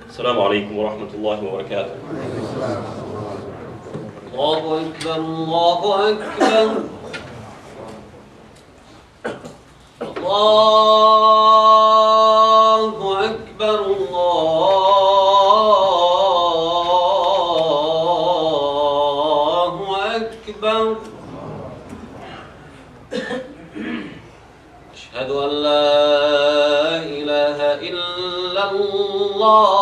السلام عليكم ورحمة الله وبركاته. الله أكبر الله أكبر الله أكبر الله أكبر. أشهد أن لا إله إلا الله.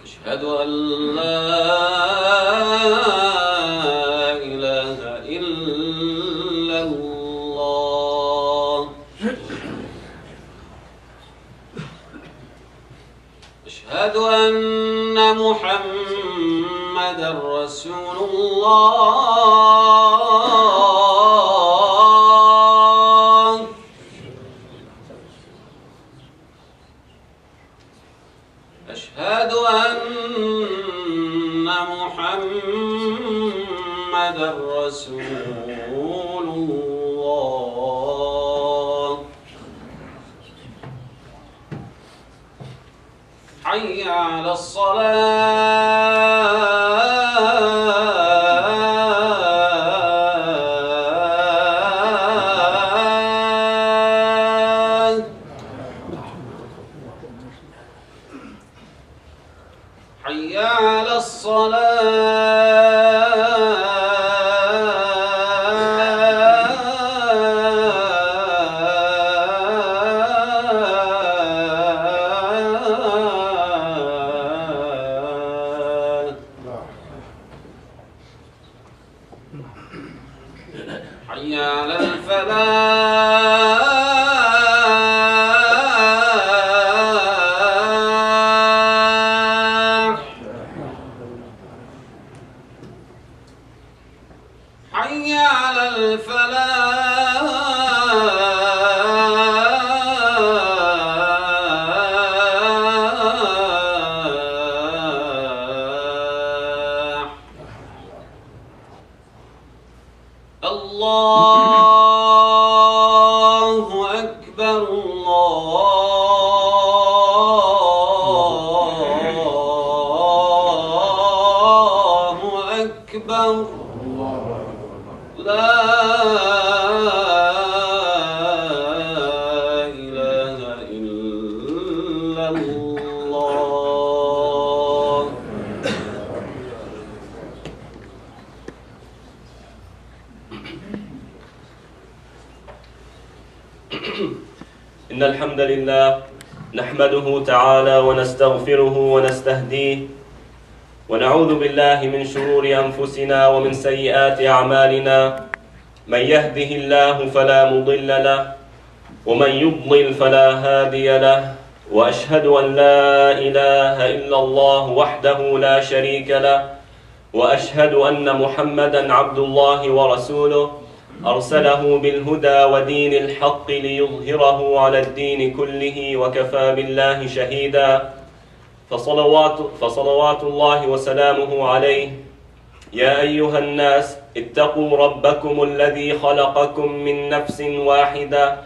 أشهد أن لا إله إلا الله. أشهد أن محمدًا رسول الله. أشهد أن محمدًا رسول الله. حي على الصلاة. حي على الصلاة. حي على الفلاح. حي على الفلاح. الله أكبر الله أكبر. لا إله إلا الله. إن الحمد لله نحمده تعالى ونستغفره ونستهديه ونعوذ بالله من شرور أنفسنا ومن سيئات أعمالنا. من يهده الله فلا مضل له ومن يضلل فلا هادي له. وأشهد أن لا إله إلا الله وحده لا شريك له. وأشهد أن محمدًا عبد الله ورسوله أرسله بالهدى ودين الحق ليظهره على الدين كله وكفى بالله شهيدا. فصلوات الله وسلامه عليه. يا أيها الناس اتقوا ربكم الذي خلقكم من نفس واحدة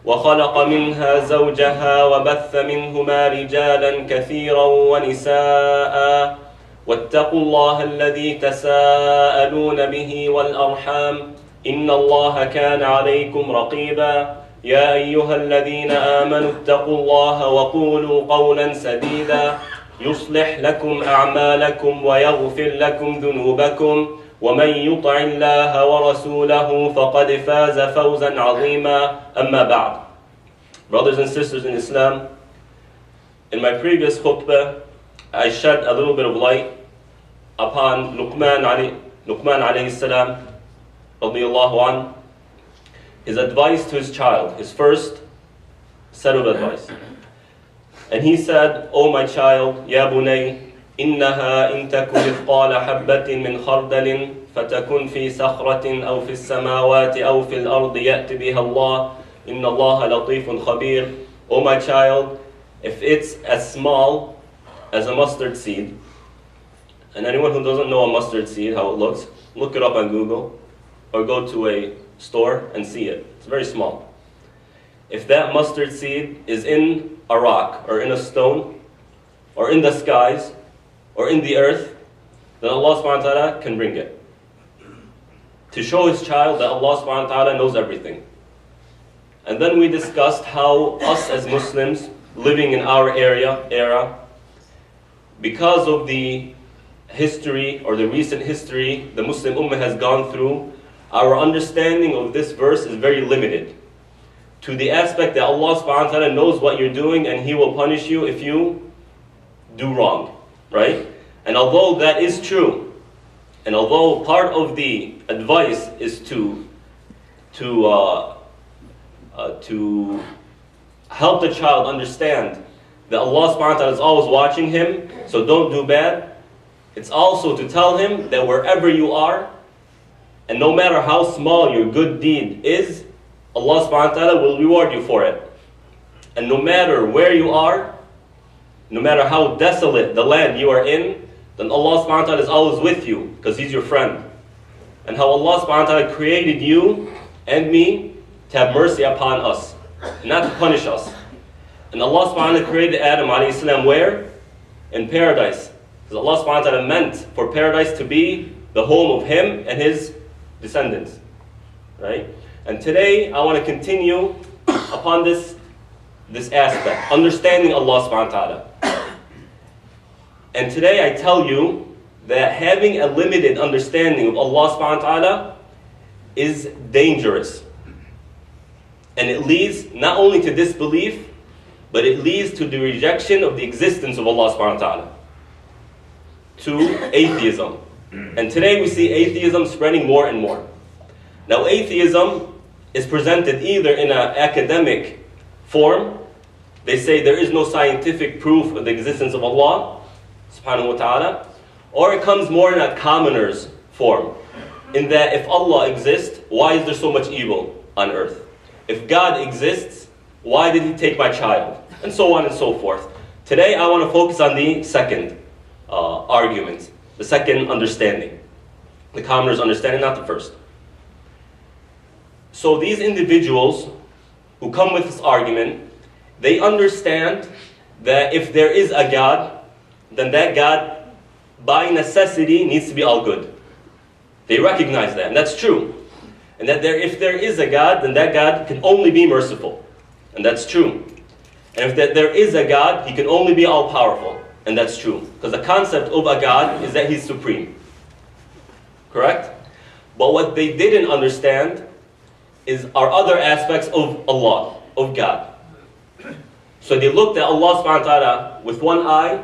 وخلق منها زوجها وبث منهما رجالا كثيرا ونساء. واتقوا الله الذي تساءلون به والأرحام إن الله كان عليكم رقيبا. يا أيها الذين آمنوا اتقوا الله وقولوا قولا سديدا يصلح لكم أعمالكم ويغفر لكم ذنوبكم ومن يطع الله ورسوله فقد فاز فوزا عظيما. أما بعد. Brothers and sisters in Islam, in my previous khutbah I shed a little bit of light upon Luqman alayhi salam radiyallahu anh, his advice to his child, his first set of advice. And he said, "O my child, ya bunay, innaha in takun mithqala habbatin min khardalin fatakun fi sakhratin aw fi samawati aw fi al-ardi ya'ti biha Allah, inna Allah latifun khabir." O my child, if it's as small as a mustard seed, and anyone who doesn't know a mustard seed, how it looks, look it up on Google or go to a store and see it. It's very small. if that mustard seed is in a rock, or in a stone, or in the skies, or in the earth, then Allah subhanahu wa ta'ala can bring it. To show His child that Allah subhanahu wa ta'ala knows everything. And then we discussed how us as Muslims living in our era, because of the history, or the recent history the Muslim Ummah has gone through, our understanding of this verse is very limited. To the aspect that Allah subhanahu wa ta'ala knows what you're doing and He will punish you if you do wrong, right? And although that is true, and although part of the advice is to help the child understand that Allah subhanahu wa ta'ala is always watching him, so don't do bad, it's also to tell him that wherever you are, and no matter how small your good deed is, Allah subhanahu wa ta'ala will reward you for it. And no matter where you are, no matter how desolate the land you are in, then Allah subhanahu wa ta'ala is always with you, because He's your friend. And how Allah subhanahu wa ta'ala created you and me to have mercy upon us, not to punish us. And Allah subhanahu wa ta'ala created Adam alayhi salam where? In paradise. Because Allah subhanahu wa ta'ala meant for paradise to be the home of him and his descendants. Right? And today I want to continue upon this aspect, understanding Allah subhanahu wa ta'ala. And today I tell you that having a limited understanding of Allah subhanahu wa ta'ala is dangerous. And it leads not only to disbelief, but it leads to the rejection of the existence of Allah subhanahu wa ta'ala, to atheism. And today we see atheism spreading more and more. Now atheism is presented either in an academic form. They say there is no scientific proof of the existence of Allah subhanahu wa ta'ala, or it comes more in a commoner's form, in that if Allah exists, why is there so much evil on earth? If God exists, why did He take my child? And so on and so forth. Today I want to focus on the second argument, the second understanding, the commoner's understanding, not the first. So these individuals who come with this argument, they understand that if there is a God, then that God, by necessity, needs to be all good. They recognize that, and that's true. And that if there is a God, then that God can only be merciful, and that's true. And if there is a God, He can only be all-powerful, and that's true. Because the concept of a God is that He's supreme. Correct? But what they didn't understand are other aspects of Allah, of God. So they looked at Allah subhanahu wa ta'ala with one eye,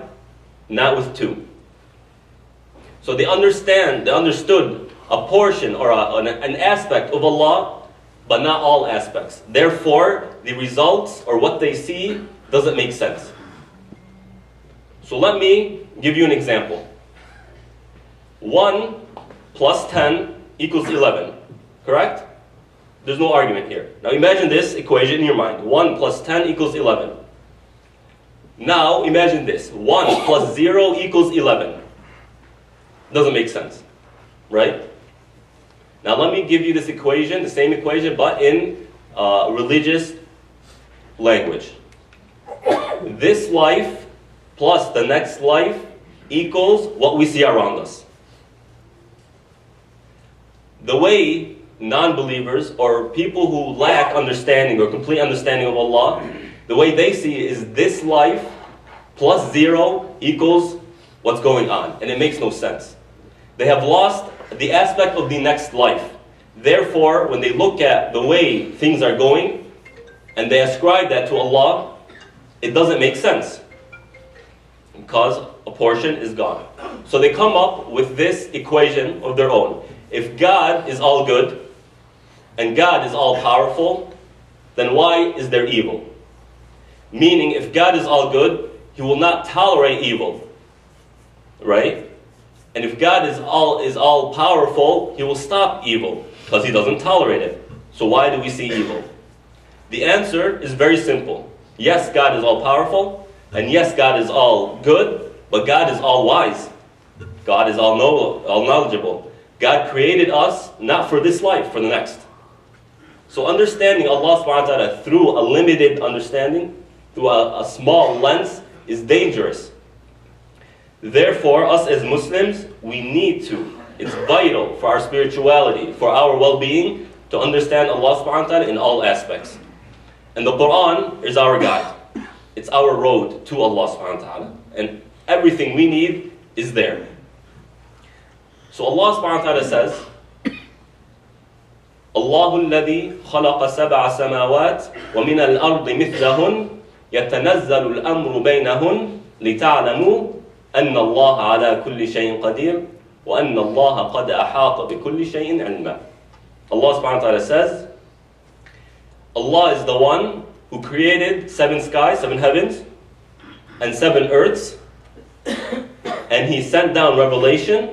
not with two. So they understood a portion or an aspect of Allah, but not all aspects. Therefore, the results or what they see doesn't make sense. So let me give you an example. 1 plus 10 equals 11. Correct? There's no argument here. Now imagine this equation in your mind. 1 plus 10 equals 11. Now imagine this. 1 plus 0 equals 11. Doesn't make sense. Right? Now let me give you this equation, the same equation, but in religious language. This life plus the next life equals what we see around us. The way non-believers or people who lack understanding or complete understanding of Allah, the way they see it is this life plus 0 equals what's going on. And it makes no sense. They have lost the aspect of the next life. Therefore, when they look at the way things are going and they ascribe that to Allah, it doesn't make sense because a portion is gone. So they come up with this equation of their own. If God is all good and God is all powerful, then why is there evil? Meaning, if God is all good, He will not tolerate evil. Right? And if God is all powerful, He will stop evil because He doesn't tolerate it. So why do we see evil? The answer is very simple. Yes, God is all powerful, and yes, God is all good, but God is all wise. God is all knowledgeable. God created us not for this life, for the next. So understanding Allah subhanahu wa ta'ala through a limited understanding, through a small lens, is dangerous. Therefore, us as Muslims, we need to, it's vital for our spirituality, for our well-being, to understand Allah subhanahu wa ta'ala in all aspects. And the Quran is our guide. It's our road to Allah subhanahu wa ta'ala. And everything we need is there. So Allah subhanahu wa ta'ala says, Allahu alladhi khalaqa sab'a samawat wa min al-ardi mithlahun yatanazzalu al-amru baynahun lita'lamu anna Allah ala kulli shay'in qadir wa anna Allah qad ahata bi kulli shay'in ilma. Allah subhanahu wa ta'ala says, Allah is the one who created 7 skies, 7 heavens, and 7 earths, and He sent down revelation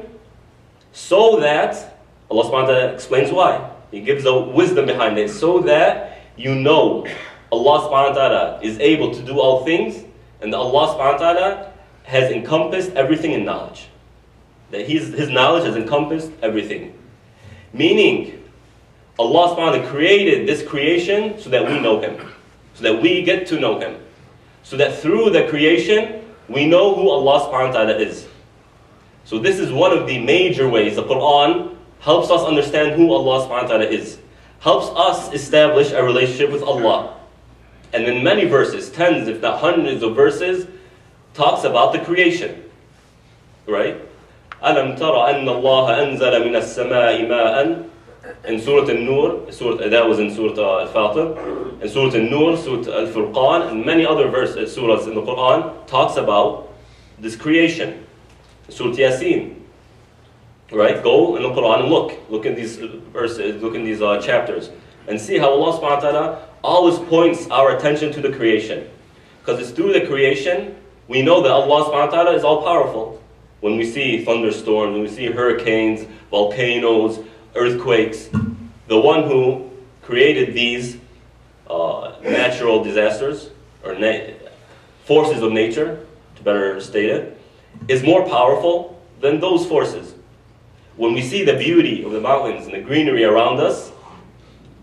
so that, Allah subhanahu wa ta'ala explains why. He gives the wisdom behind it, so that you know Allah subhanahu wa ta'ala is able to do all things, and that Allah subhanahu wa ta'ala has encompassed everything in knowledge. That His knowledge has encompassed everything. Meaning, Allah subhanahu wa ta'ala created this creation so that we know Him. So that we get to know Him. So that through the creation, we know who Allah subhanahu wa ta'ala is. So this is one of the major ways the Quran helps us understand who Allah subhanahu wa ta'ala is. Helps us establish a relationship with Allah. And in many verses, tens if not hundreds of verses, talks about the creation. Right? أَلَمْ تَرَ أَنَّ اللَّهَ أَنزَلَ مِنَ السَّمَاءِ مَاءً. In Surah Al-Nur, that was in Surah Al-Fatir, in Surah Al-Nur, Surah Al-Furqan, and many other surahs in the Quran talks about this creation. Surah Yasin. Right? Go in the Quran and look in these verses, look in these chapters, and see how Allah subhanahu wa ta'ala always points our attention to the creation. Because it's through the creation we know that Allah subhanahu wa ta'ala is all powerful. When we see thunderstorms, when we see hurricanes, volcanoes, earthquakes, the one who created these natural disasters, or forces of nature, to better state it, is more powerful than those forces. When we see the beauty of the mountains and the greenery around us,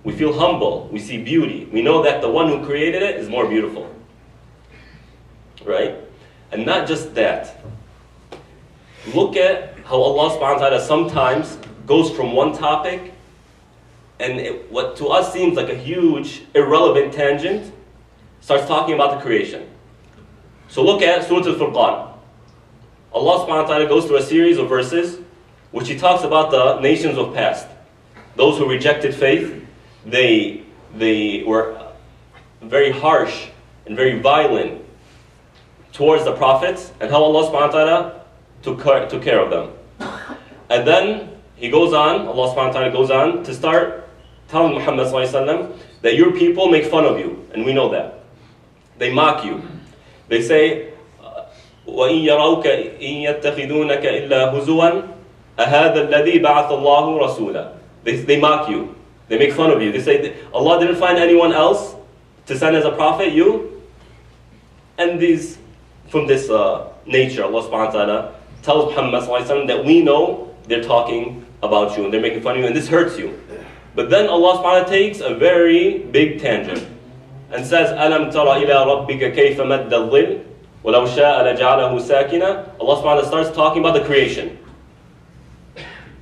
we feel humble, we see beauty. We know that the one who created it is more beautiful. Right? And not just that. Look at how Allah subhanahu wa ta'ala sometimes goes from one topic and what to us seems like a huge, irrelevant tangent, starts talking about the creation. So look at Surah Al-Furqan. Allah subhanahu wa ta'ala goes through a series of verses which He talks about the nations of past. Those who rejected faith, they were very harsh and very violent towards the prophets, and how Allah subhanahu wa ta'ala took care of them. And then He goes on, Allah subhanahu wa ta'ala goes on to start telling Muhammad sallallahu alaihi wasallam that your people make fun of you, and we know that. They mock you. They say, وَإِن يَرَوْكَ إِن يَتَّخِذُونَكَ إِلَّا هُزُوًا أَهَذَا الَّذِي بَعَثَ اللَّهُ رَسُولًا. They mock you. They make fun of you. They say, Allah didn't find anyone else to send as a prophet, you? And from this nature, Allah subhanahu wa ta'ala tells Muhammad sallallahu alaihi wasallam that we know they're talking about you and they're making fun of you and this hurts you. But then Allah subhanahu wa ta'ala takes a very big tangent and says, أَلَمْ تَرَ إِلَىٰ رَبِّكَ كَيْفَ مَدَّ الظِّلِّ وَلَوْ شَاءَ لَجَعَلَهُ سَاكِنًا. Allah subhanahu wa ta'ala starts talking about the creation.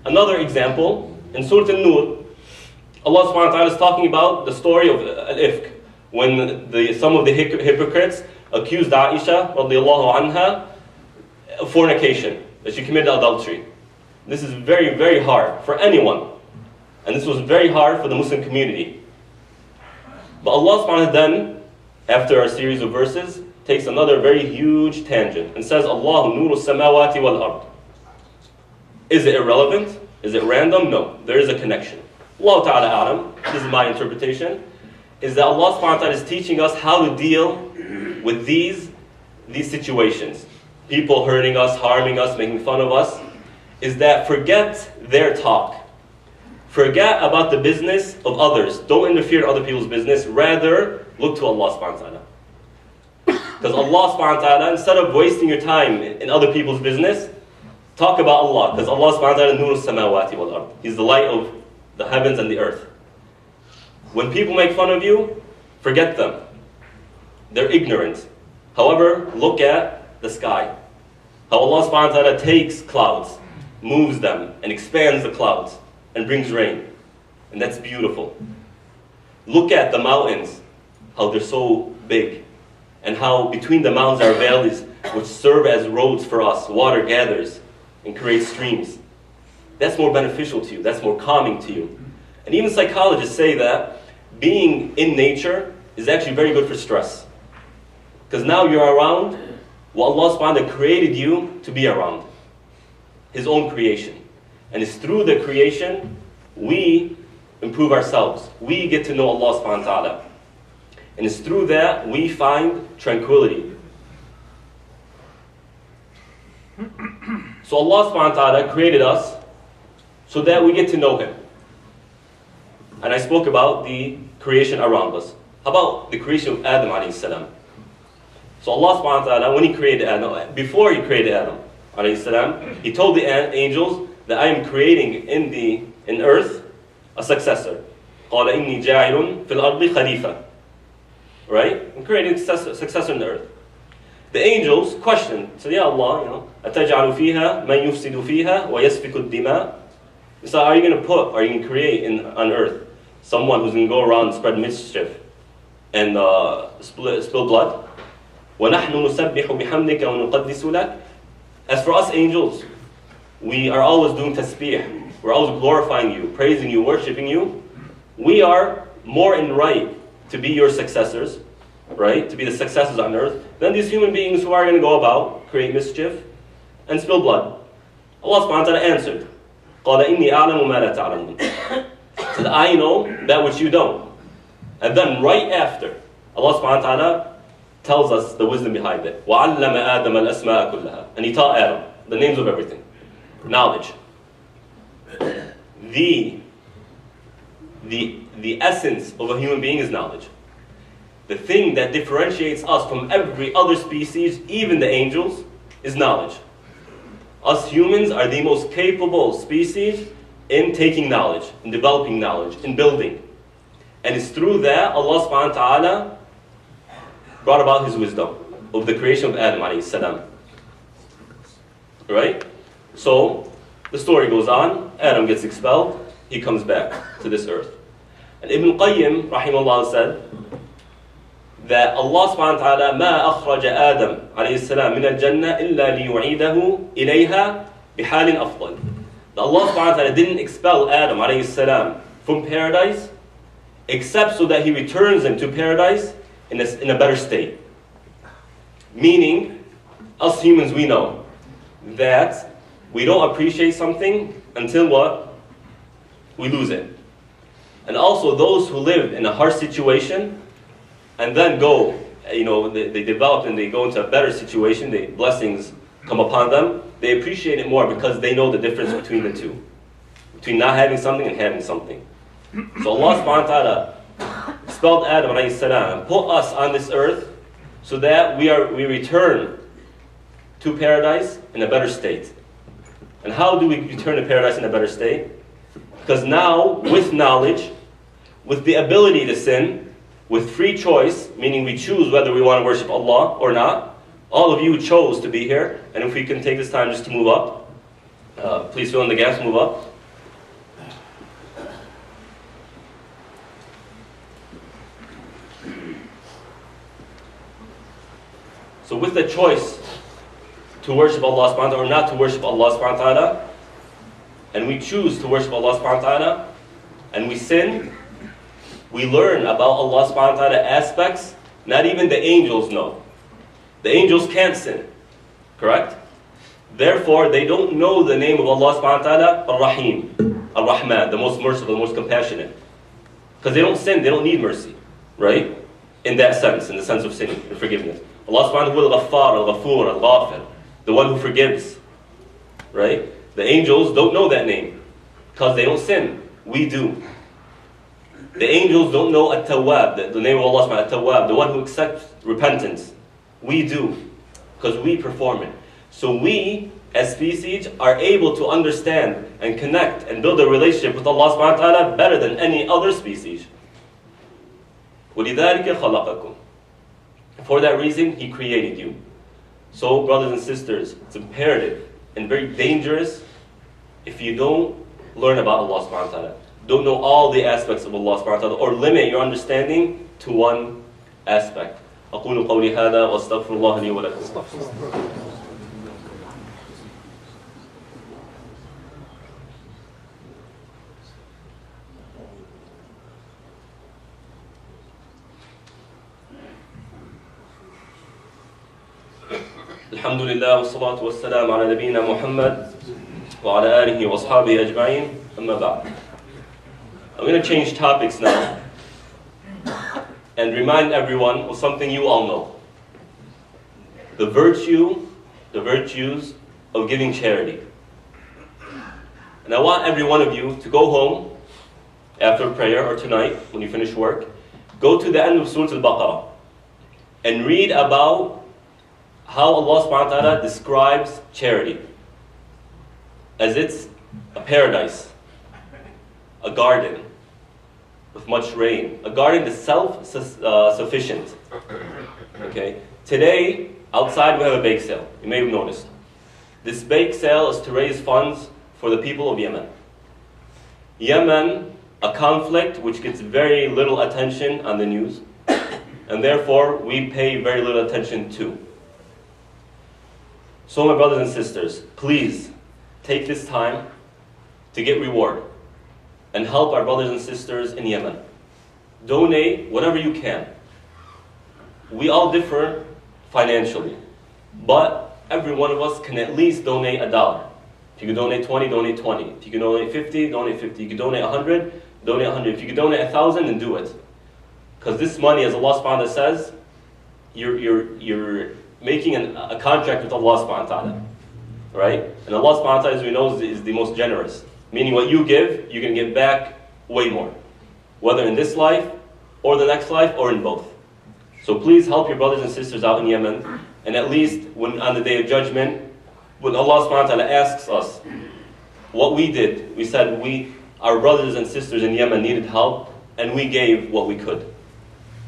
Another example, in Surah Al-Nur, Allah subhanahu wa ta'ala is talking about the story of Al-Ifk, when some of the hypocrites accused Aisha radiallahu anha of fornication, that she committed adultery. This is very, very hard for anyone. And this was very hard for the Muslim community. But Allah subhanahu wa ta'ala then, after a series of verses, takes another very huge tangent and says, Allahu nuru samawati wal ard. Is it irrelevant? Is it random? No, there is a connection. Allah ta'ala a'lam, this is my interpretation, is that Allah subhanahu wa ta'ala is teaching us how to deal with these situations. People hurting us, harming us, making fun of us, is that forget their talk. Forget about the business of others. Don't interfere in other people's business. Rather, look to Allah subhanahu wa ta'ala. Because Allah subhanahu wa ta'ala, instead of wasting your time in other people's business, talk about Allah. Because Allah subhanahu wa ta'ala nuru samawati wal ard. He's the light of the heavens and the earth. When people make fun of you, forget them. They're ignorant. However, look at the sky. How Allah subhanahu wa ta'ala takes clouds, moves them, and expands the clouds, and brings rain. And that's beautiful. Look at the mountains, how they're so big, and how between the mountains are valleys which serve as roads for us. Water gathers and creates streams. That's more beneficial to you. That's more calming to you. And even psychologists say that being in nature is actually very good for stress. Because now you're around what Allah subhanahu wa ta'ala created you to be around. His own creation. And it's through the creation we improve ourselves. We get to know Allah subhanahu wa ta'ala. And it's through that we find tranquility. So Allah subhanahu wa ta'ala created us so that we get to know Him. And I spoke about the creation around us. How about the creation of Adam alayhi salam? So Allah subhanahu wa ta'ala, when He created Adam, before He created Adam alayhi salam, He told the angels that I am creating in earth a successor. قَالَ إِنِّي جَاعِلٌ فِي الْأَرْضِ خَلِيفَةً. Right? I'm creating a successor in the earth. The angels questioned, said, Ya Allah, أَتَجْعَلُ فِيهَا مَنْ يُفْسِدُ فِيهَا وَيَسْفِكُ الدِّمَاءِ. So are you going to create on earth someone who's going to go around and spread mischief and spill blood? وَنَحْنُ نُسَبِّحُ بِحَمْدِكَ وَنُقَدِّسُ لَكَ. As for us angels, we are always doing tasbih. We're always glorifying you, praising you, worshiping you. We are more in right to be your successors, right? To be the successors on earth than these human beings who are going to go about, create mischief, and spill blood. Allah subhanahu wa ta'ala answered, قَالَ إِنِّي أَعْلَمُ مَا لَا تَعْلَمُونَ. Said, I know that which you don't. And then right after, Allah subhanahu wa ta'ala tells us the wisdom behind it. وَعَلَّمَ آدَمَ الْأَسْمَاءَ كُلَّهَا. And He taught Adam the names of everything. Knowledge. The essence of a human being is knowledge. The thing that differentiates us from every other species, even the angels, is knowledge. Us humans are the most capable species in taking knowledge, in developing knowledge, in building. And it's through that Allah subhanahu wa ta'ala brought about His wisdom of the creation of Adam alayhi salam. Right? So, the story goes on, Adam gets expelled, he comes back to this earth. And Ibn Qayyim, rahimahullah, said that Allah subhanahu wa ta'ala ما أخرج آدم عليه السلام من الجنة إلا ليعيده إليها بحال أفضل. That Allah subhanahu wa ta'ala didn't expel Adam alayhi salam from paradise except so that He returns him to paradise in a better state. Meaning, us humans, we know that we don't appreciate something until what? We lose it. And also those who live in a harsh situation and then go, they develop and they go into a better situation, the blessings come upon them, they appreciate it more because they know the difference between the two. Between not having something and having something. So Allah subhanahu wa ta'ala expelled Adam alayhi salam and put us on this earth so that we return to paradise in a better state. And how do we return to paradise in a better state? Because now, with knowledge, with the ability to sin, with free choice, meaning we choose whether we want to worship Allah or not, all of you chose to be here, and if we can take this time just to move up, please fill in the gaps, move up. So with the choice to worship Allah subhanahu wa ta'ala or not to worship Allah subhanahu wa ta'ala, and we choose to worship Allah subhanahu wa ta'ala, and we sin, we learn about Allah subhanahu wa ta'ala aspects not even the angels know. The angels can't sin, correct? Therefore, they don't know the name of Allah subhanahu wa ta'ala, Ar-Rahim, Ar-Rahman, the most merciful, the most compassionate. Because they don't sin, they don't need mercy, right? In that sense, in the sense of sinning and forgiveness. Allah subhanahu wa ta'ala, Al-Ghaffar, Al-Ghafur, Al-Ghafir, the one who forgives, right? The angels don't know that name because they don't sin. We do. The angels don't know At-Tawwab, the name of Allah subhanahu wa ta'ala, At-Tawwab, the one who accepts repentance. We do, because we perform it. So we, as species, are able to understand and connect and build a relationship with Allah subhanahu wa ta'ala better than any other species. وَلِذَلِكَ خَلَقَكُمْ. For that reason, He created you. So, brothers and sisters, it's imperative and very dangerous if you don't learn about Allah subhanahu wa ta'ala, don't know all the aspects of Allah subhanahu wa ta'ala, or limit your understanding to one aspect. أقول قولي هذا وأستغفر الله لي ولكم. الحمد لله والصلاة والسلام على نبينا محمد وعلى آله وأصحابه أجمعين أما بعد. I'm going to change topics now and remind everyone of something you all know. The virtues of giving charity. And I want every one of you to go home after prayer or tonight when you finish work, go to the end of Surah Al-Baqarah and read about how Allah subhanahu wa ta'ala describes charity as it's a paradise, a garden with much rain, a garden that's self-sufficient. Okay? Today, outside we have a bake sale. You may have noticed. This bake sale is to raise funds for the people of Yemen. Yemen, a conflict which gets very little attention on the news, and therefore we pay very little attention to. So my brothers and sisters, please take this time to get reward and help our brothers and sisters in Yemen. Donate whatever you can. We all differ financially, but every one of us can at least donate $1. If you can donate 20, donate 20. If you can donate 50, donate 50. If you can donate 100, donate 100. If you can donate 1,000, then do it. Because this money, as Allah subhanahu wa ta'ala says, you're making a contract with Allah subhanahu wa ta'ala. Right? And Allah subhanahu wa ta'ala, as we know, is the most generous. Meaning what you give, you can get back way more. Whether in this life, or the next life, or in both. So please help your brothers and sisters out in Yemen. And at least when on the Day of Judgment, when Allah subhanahu wa ta'ala asks us what we did, we said our brothers and sisters in Yemen needed help, and we gave what we could.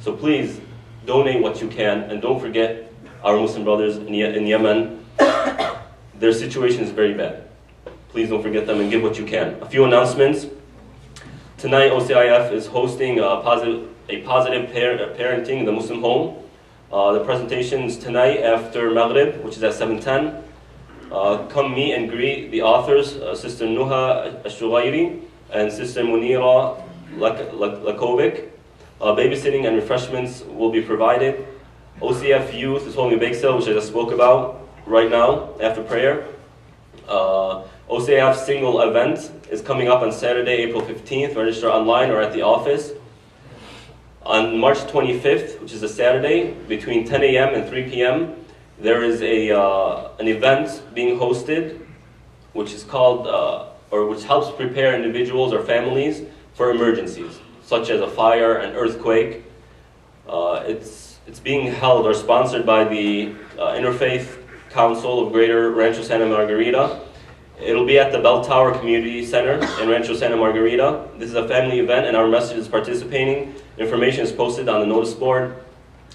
So please donate what you can, and don't forget our Muslim brothers in Yemen. Their situation is very bad. Please don't forget them and give what you can. A few announcements. Tonight, OCIF is hosting a positive parenting in the Muslim home. The presentation is tonight after Maghrib, which is at 7:10. Come meet and greet the authors, Sister Nuha Ashughairi and Sister Munira Lakovic. Babysitting and refreshments will be provided. OCF Youth is holding a bake sale, which I just spoke about right now after prayer. OCF single event is coming up on Saturday, April 15th. Register online or at the office. On March 25th, which is a Saturday, between 10 a.m. and 3 p.m., there is an event being hosted, which is called, which helps prepare individuals or families for emergencies, such as a fire, an earthquake. It's being held or sponsored by the Interfaith Council of Greater Rancho Santa Margarita. It'll be at the Bell Tower Community Center in Rancho Santa Margarita. This is a family event, and our message is participating. Information is posted on the notice board.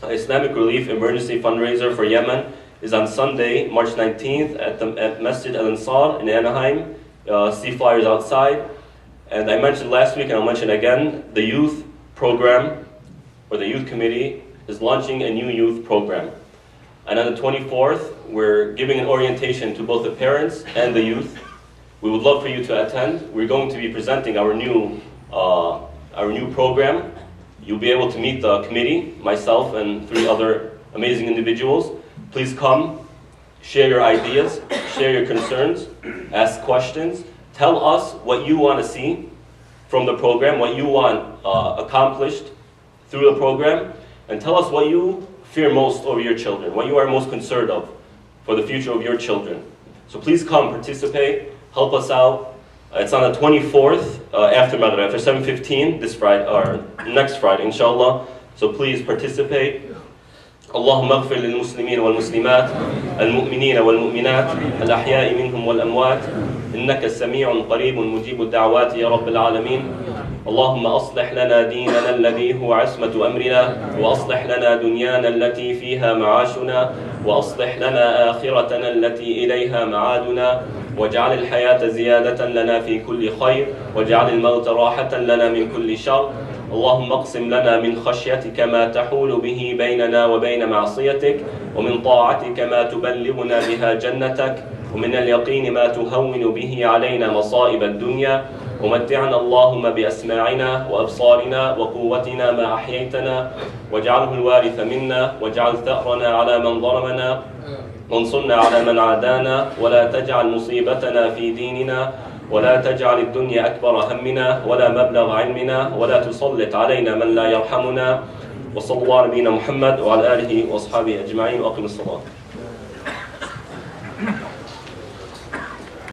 Islamic Relief Emergency Fundraiser for Yemen is on Sunday, March 19th at Masjid Al-Ansar in Anaheim. See flyers outside. And I mentioned last week, and I'll mention again, the youth program, or the youth committee, is launching a new youth program. And on the 24th, we're giving an orientation to both the parents and the youth. We would love for you to attend. We're going to be presenting our new program. You'll be able to meet the committee, myself, and 3 other amazing individuals. Please come, share your ideas, share your concerns, ask questions. Tell us what you want to see from the program, what you want accomplished through the program, and tell us what you fear most over your children, what you are most concerned of for the future of your children. So please come, participate, help us out. It's on the 24th after Maghrib, after 7:15 this Friday, or next Friday, inshallah. So please participate. اللهم اغفر للمسلمين والمسلمات المؤمنين والمؤمنات الأحياء منهم والأموات إنك سميع قريب مجيب الدعوات يا رب العالمين اللهم أصلح لنا ديننا الذي هو عصمة أمرنا، وأصلح لنا دنيانا التي فيها معاشنا، وأصلح لنا آخرتنا التي إليها معادنا، واجعل الحياة زيادة لنا في كل خير، واجعل الموت راحة لنا من كل شر. اللهم اقسم لنا من خشيتك ما تحول به بيننا وبين معصيتك، ومن طاعتك ما تبلغنا بها جنتك، ومن اليقين ما تهون به علينا مصائب الدنيا. ومتعنا اللهم بأسماعنا وأبصارنا وقوتنا ما أحييتنا، واجعله الوارث منا، واجعل ثأرنا على من ظلمنا، وانصرنا على من عادانا، ولا تجعل مصيبتنا في ديننا، ولا تجعل الدنيا أكبر همنا ولا مبلغ علمنا، ولا تسلط علينا من لا يرحمنا. وصلى الله على نبينا محمد وعلى آله وأصحابه أجمعين، وأقم الصلاة.